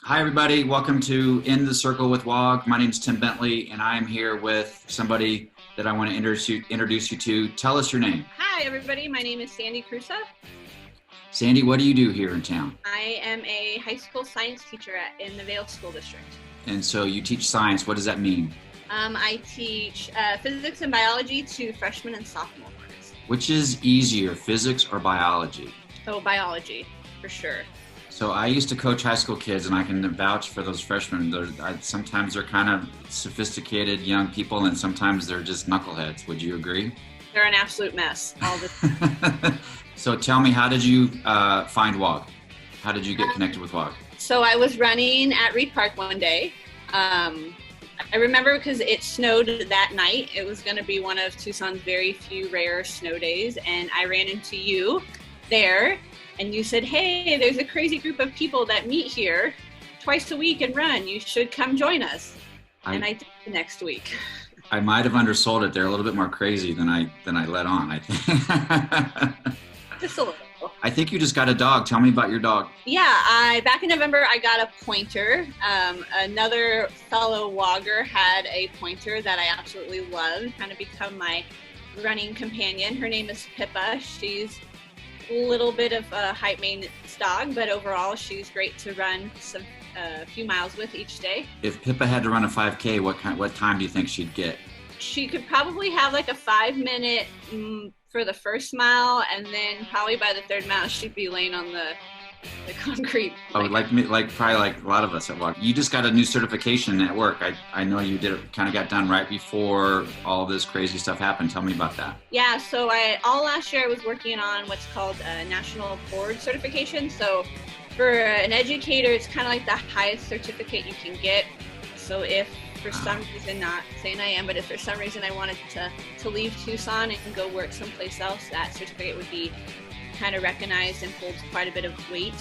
Hi, everybody. Welcome to In the Circle with WOG. My name is Tim Bentley, and I'm here with somebody that I want to introduce you to. Tell us your name. Hi, everybody. My name is Sandy Crusa. Sandy, what do you do here in town? I am a high school science teacher in the Vail School District. And so you teach science. What does that mean? I teach physics and biology to freshmen and sophomores. Which is easier, physics or biology? Oh, biology, for sure. So I used to coach high school kids, and I can vouch for those freshmen. Sometimes they're kind of sophisticated young people, and sometimes they're just knuckleheads. Would you agree? They're an absolute mess all the time. So tell me, how did you find WOG? How did you get connected with WOG? So I was running at Reed Park one day. I remember because it snowed that night. It was going to be one of Tucson's very few rare snow days, and I ran into you there. And you said, hey, there's a crazy group of people that meet here twice a week and run. You should come join us. And I did the next week. I might have undersold it. They're a little bit more crazy than I let on, I think. Just a little. I think you just got a dog. Tell me about your dog. Yeah, back in November, I got a pointer. Another fellow Wogger had a pointer that I absolutely loved, kind of become my running companion. Her name is Pippa. She's little bit of a height maintenance dog, but overall she's great to run a few miles with each day. If Pippa had to run a 5K, what time do you think she'd get? She could probably have like a 5-minute for the first mile, and then probably by the third mile she'd be laying on the concrete. Oh, probably like a lot of us at WOG. You just got a new certification at work. I know you kind of got done right before all this crazy stuff happened. Tell me about that. Yeah, so all last year I was working on what's called a national board certification. So for an educator, it's kind of like the highest certificate you can get. So if for some reason, not saying I am, but if for some reason I wanted to leave Tucson and go work someplace else, that certificate would be kind of recognized and holds quite a bit of weight.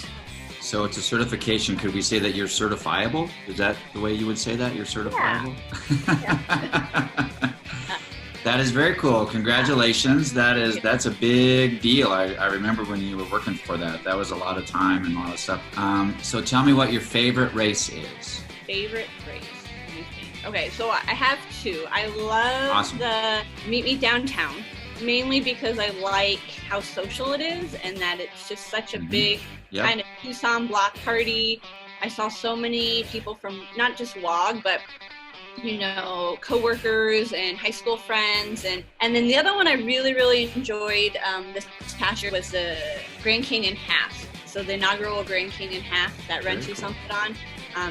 So it's a certification. Could we say that you're certifiable? Is that the way you would say that? You're certifiable? Yeah. That is very cool. Congratulations. That's a big deal. I remember when you were working for that. That was a lot of time and a lot of stuff. So tell me what your favorite race is. Favorite race? Let me think. Okay, so I have two. I love the Meet Me Downtown, mainly because I like how social it is and that it's just such a big kind of Tucson block party. I saw so many people from not just WOG, but coworkers and high school friends. And then the other one I really, really enjoyed this past year was the Grand Canyon Half. So the inaugural Grand Canyon Half that Run Tucson put on.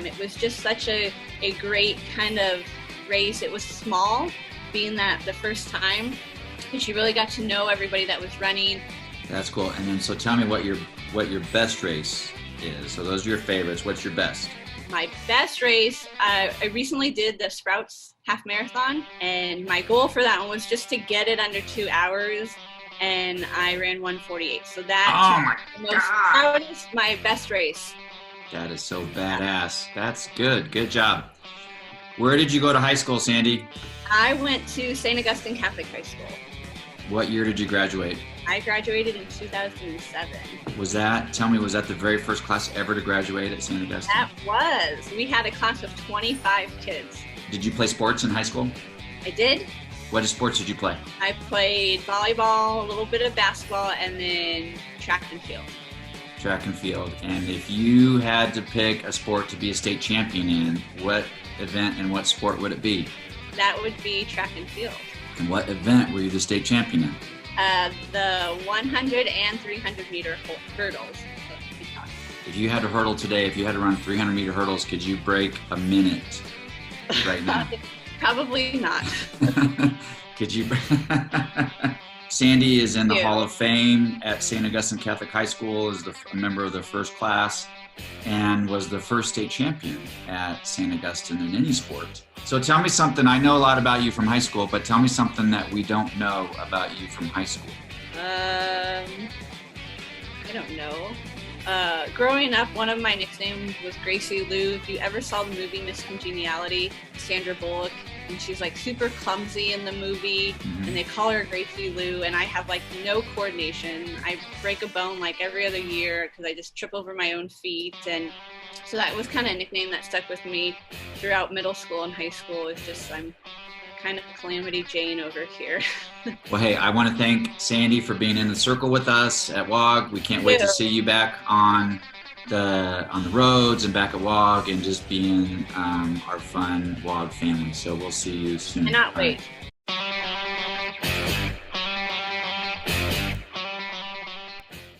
It was just such a great kind of race. It was small, being that the first time. And she really got to know everybody that was running. That's cool. And then, so tell me what your best race is. So those are your favorites. What's your best? My best race, I recently did the Sprouts Half Marathon, and my goal for that one was just to get it under 2 hours, and I ran 1:48. So that's my best race. That is so badass. That's good. Good job. Where did you go to high school, Sandy? I went to St. Augustine Catholic High School. What year did you graduate? I graduated in 2007. Was that the very first class ever to graduate at St. Augustine? That was. We had a class of 25 kids. Did you play sports in high school? I did. What sports did you play? I played volleyball, a little bit of basketball, and then track and field. Track and field. And if you had to pick a sport to be a state champion in, what event and what sport would it be? That would be track and field. And what event were you the state champion in? The 100 and 300 meter hurdles. If you had to hurdle today, if you had to run 300 meter hurdles, could you break a minute right now? Probably not. Could you? Sandy is in the Hall of Fame at St. Augustine Catholic High School, is a member of the first class, and was the first state champion at St. Augustine in any sport. So tell me something. I know a lot about you from high school, but tell me something that we don't know about you from high school. I don't know. Growing up, one of my nicknames was Gracie Lou. If you ever saw the movie Miss Congeniality, Sandra Bullock, and she's like super clumsy in the movie, and they call her Gracie Lou, and I have like no coordination. I break a bone like every other year because I just trip over my own feet, and So that was kind of a nickname that stuck with me throughout middle school and high school. Is just I'm kind of Calamity Jane over here. Well, hey, I want to thank Sandy for being in the circle with us at WOG. We can't wait to see you back on the roads and back at WOG and just being our fun WOG family. So we'll see you soon. Cannot wait.